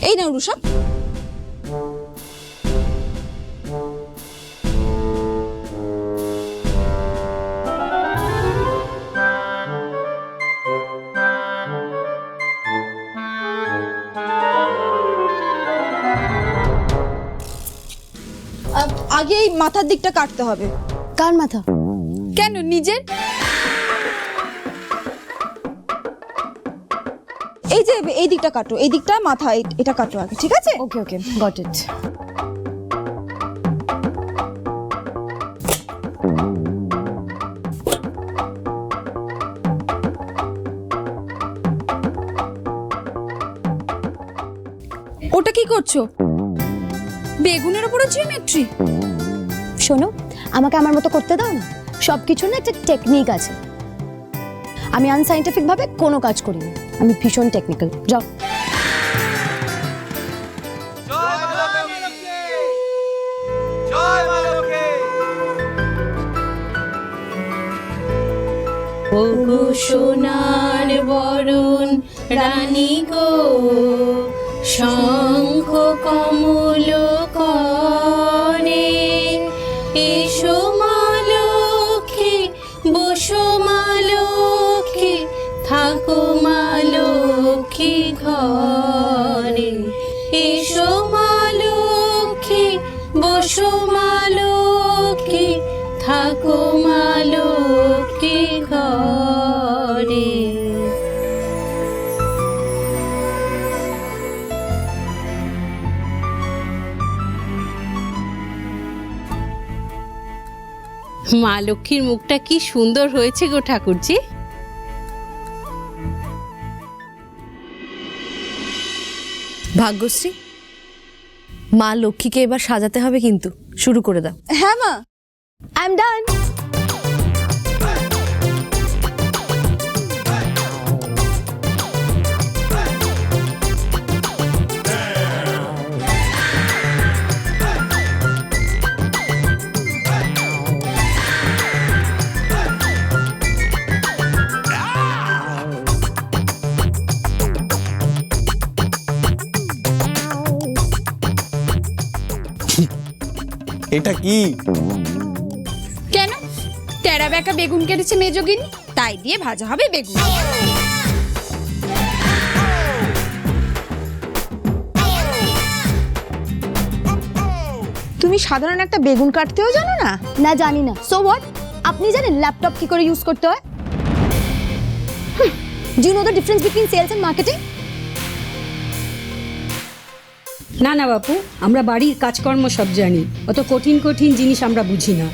এই নাও রুষা। আগে এই মাথার দিকটা কাটতে হবে। কার মাথা? কেন নিজের? এই যে এই দিকটা কাটো, এই দিকটা মাথা এটা কাটো আগে, ঠিক আছে? ওকে ওকে, গট ইট। ওটা কি করছো? বেগুনের উপরে জিওমেট্রি? শোনো, আমাকে আমার মতো করতে দাও না। সবকিছুর না একটা টেকনিক আছে। আমি আনসাইন্টিফিক ভাবে কোনো কাজ করি না, আমি ভীষণ টেকনিক্যাল। যাও। ওগো সোনার বরণ রানী গো, শঙ্খ কমল করে, এসো মা লক্ষ্মী, বসো মা লক্ষ্মী, থাকো মা লক্ষ্মী ঘরে, এসো মা লক্ষ্মী, বসো মা লক্ষ্মী, থাকো মা লক্ষ্মী ঘরে। মা লক্ষ্মীর মুখটা কি সুন্দর হয়েছে গো ঠাকুরজি। ভাগ্যশ্রী, মা লক্ষ্মীকে এবার সাজাতে হবে, কিন্তু শুরু করে দাও। হ্যাঁ মা, আই এম ডান। এটা কি? কেন? টেরা বেঁকা বেগুন কেটেছে মেজগিনি, তাই দিয়ে ভাজা হবে বেগুন। তুমি সাধারণ একটা বেগুন কাটতেও জানো না? না, জানি না। So what? আপনি জানেন ল্যাপটপ কি করে ইউজ করতে হয়? Do you know the difference between sales and marketing? না না বাপু, আমরা বাড়ির কাজকর্ম সব জানি, অত কঠিন কঠিন জিনিস আমরা বুঝি না।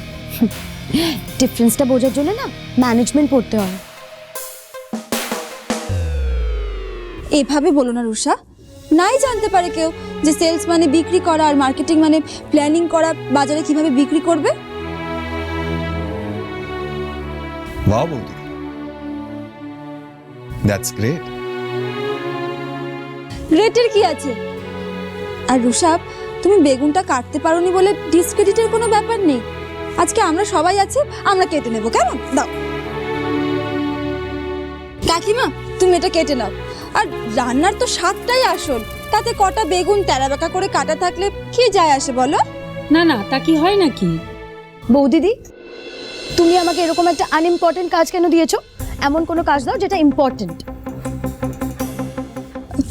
ডিফারেন্সটা বোঝার জন্য না ম্যানেজমেন্ট পড়তে হয়। এভাবে বলো না রুষা, নাই জানতে পারে কেউ যে সেলস মানে বিক্রি করা আর মার্কেটিং মানে প্ল্যানিং করা, বাজারে কিভাবে বিক্রি করবে। বাহ বৌদি, দ্যাটস গ্রেট। গ্রেটের কি আছে? আর রুষা, তুমি বেগুনটা কাটতে পারোনি বলে ডিসক্রেডিটের কোনো ব্যাপার নেই। আজকে আমরা সবাই আছি, আমরা কেটে নেব, কেমন? দাও কাকিমা, তুমি এটা কেটে নাও। আর রান্নার তো স্বাদটাই আসল, তাতে কটা বেগুন তেরা বেঁকা করে কাটা থাকলে কি যায় আসে বলো? না না, তা কি হয় নাকি? বৌদিদি, তুমি আমাকে এরকম একটা আনইম্পর্টেন্ট কাজ কেন দিয়েছো? এমন কোনো কাজ দাও যেটা ইম্পর্টেন্ট।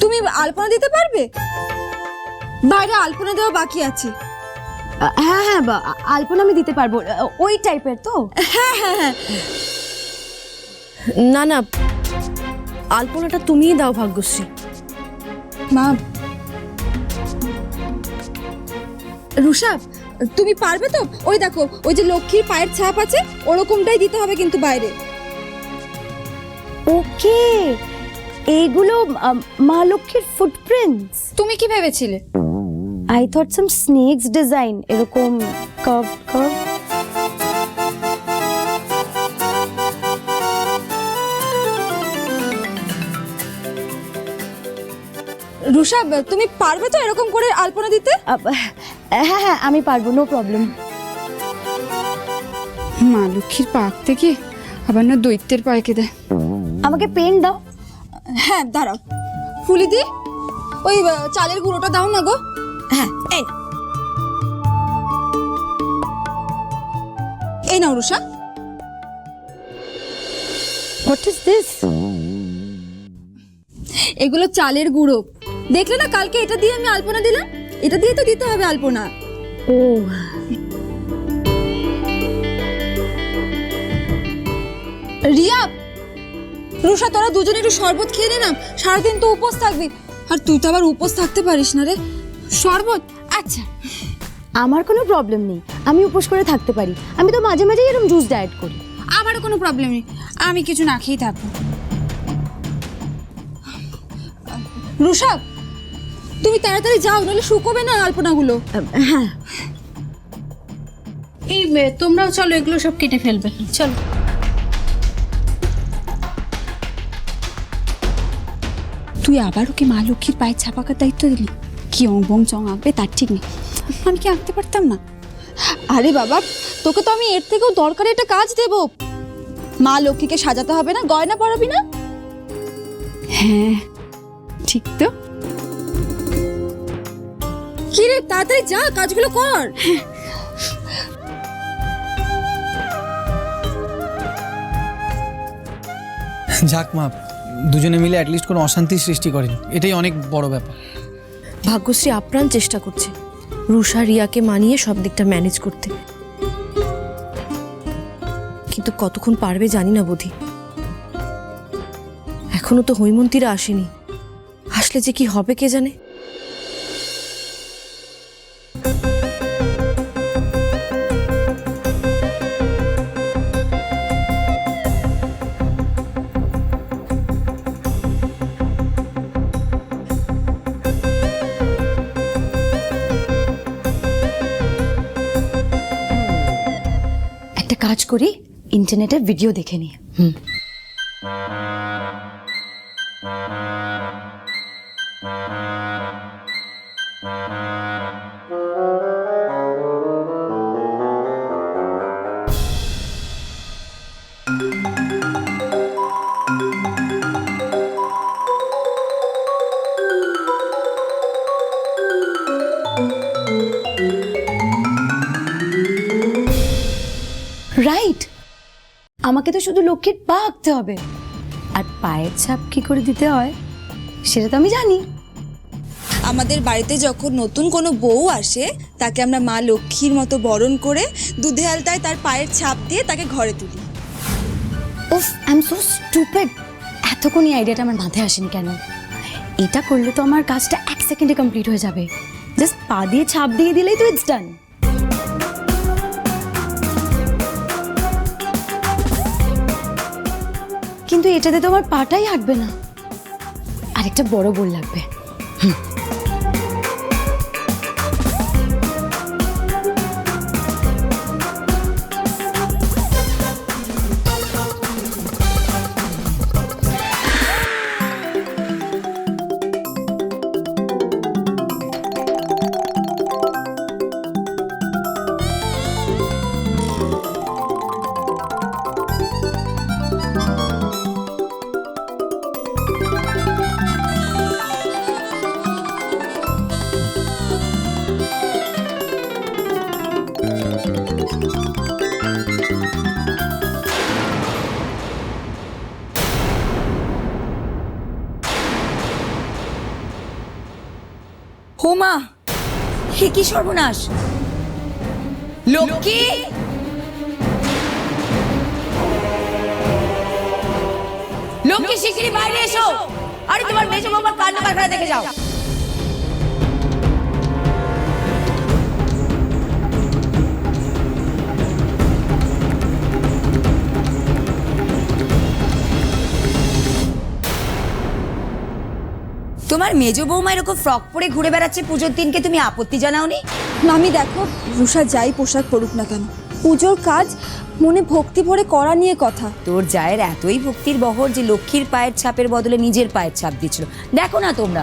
তুমি আলপনা দিতে পারবে? বাইরে আলপনা দেওয়া বাকি আছে। হ্যাঁ হ্যাঁ, আলপনা আমি দিতে পারবো। ওই টাইপের তো? হ্যাঁ হ্যাঁ হ্যাঁ। না না, আলপনাটা তুমিই দাও ভাগ্যশ্রী। মা, রুষা তুমি পারবে তো? ওই দেখো, ওই যে লক্ষ্মীর পায়ের ছাপ আছে, ওরকমটাই দিতে হবে কিন্তু বাইরে। ওকে, এইগুলো মা লক্ষ্মীর ফুটপ্রিন্টস। তুমি কি ভেবেছিলে? I thought some snakes design, এরকম curve curve. রুষা, তুমি পারবে তো এরকম করে আলপনা দিতে? হ্যাঁ হ্যাঁ, আমি পারবো, নো প্রবলেম। মা লক্ষ্মীর পাক থেকে আবার না দৈত্যের পায়কে দেয়। আমাকে পেন দাও। হ্যাঁ দাঁড়াও, ফুলি দি ওই চালের গুঁড়োটা দাও না গো। হ্যাঁ এই নাও। এই নাও রুষা। What is this? এগুলো চালের গুঁড়ো। দেখলে না কালকে এটা দিয়ে আমি আলপনা দিলাম, এটা দিয়ে তো দিতে হবে আলপনা। ও রিয়া, রুষা, তোরা দুজনে একটু শরবত খেয়ে নে না, সারাদিন তো উপোস থাকবি। আর তুই তো আবার উপোস থাকতে পারিস না রে। শরবত? আচ্ছা। আমার কোনো প্রবলেম নেই, আমি উপোস করে থাকতে পারি। আমি তো মাঝে মাঝে এরকম জুস ডায়েট করি। আমারও কোনো প্রবলেম নেই, আমি কিছু না খেয়েই থাকবো। রুষা, তুমি তাড়াতাড়ি যাও, নাহলে শুকোবে না আলপনাগুলো। হ্যাঁ এই তোমরাও চলো, এগুলো সব কেটে ফেলবে, চলো। তুই আবারও কি মা লক্ষ্মীর পায়ের ছাপাকার দায়িত্ব দিলি? কি অং চং আঁকবে তার ঠিক নেই। আমি কি আঁকতে পারতাম না? আরে বাবা, তোকে তো আমি এর থেকেও দরকারি একটা কাজ দেব। মা লক্ষ্মীকে সাজাতে হবে না, গয়না পরাবি না? হ্যাঁ ঠিক তো। কি রে, তাড়াতাড়ি যা, কাজগুলো কর। যাক মা, দুজনে মিলে অ্যাটলিস্ট কোনো অশান্তির সৃষ্টি করেনি, এটাই অনেক বড় ব্যাপার। ভাগ্যশ্রী আপ্রাণ চেষ্টা করছে রুষা রিয়াকে মানিয়ে সব দিকটা ম্যানেজ করতে, কিন্তু কতক্ষণ পারবে জানি না বধি। এখনো তো হৈমন্তীরা আসেনি, আসলে যে কি হবে কে জানে। একটা কাজ করি, ইন্টারনেটে ভিডিও দেখে নিই। রাইট, আমাকে তো শুধু লক্ষ্মীর পা আঁকতে হবে, আর পায়ের ছাপ কি করে দিতে হয় সেটা তো আমি জানি। আমাদের বাড়িতে যখন নতুন কোনো বউ আসে, তাকে আমরা মা লক্ষ্মীর মতো বরণ করে দুধে আলতায় তার পায়ের ছাপ দিয়ে তাকে ঘরে তুলি। উফ, আই এম সো স্টুপিড। এতক্ষণ এই আইডিয়াটা আমার মাথায় আসেনি কেন? এটা করলে তো আমার কাজটা 1 সেকেন্ডে কমপ্লিট হয়ে যাবে। জাস্ট পা দিয়ে ছাপ দিয়ে দিলেই তো ইটস ডান। কিন্তু এটাতে তো আমার পাটাই আঁকবে না, আরেকটা বড় বোল লাগবে। হোমা, হে কি সর্বনাশ! লক্ষ্মী, লক্ষ্মী শিগগিরই বাইরে এসো। আরে তোমার মেজো বৌমার কান্না কারখানা দেখে যাও। তোমার মেজো বৌমা এরকম ফ্রক পরে ঘুরে বেড়াচ্ছে পুজোর দিনকে, তুমি আপত্তি জানাওনি? আমি দেখো, রুষা যাই পোশাক পরুক না কেন, পুজোর কাজ মনে ভক্তি ভরে করা নিয়ে কথা। তোর জায়ের এতই ভক্তির বহর যে লক্ষ্মীর পায়ের ছাপের বদলে নিজের পায়ের ছাপ দিচ্ছিল। দেখো না তোমরা।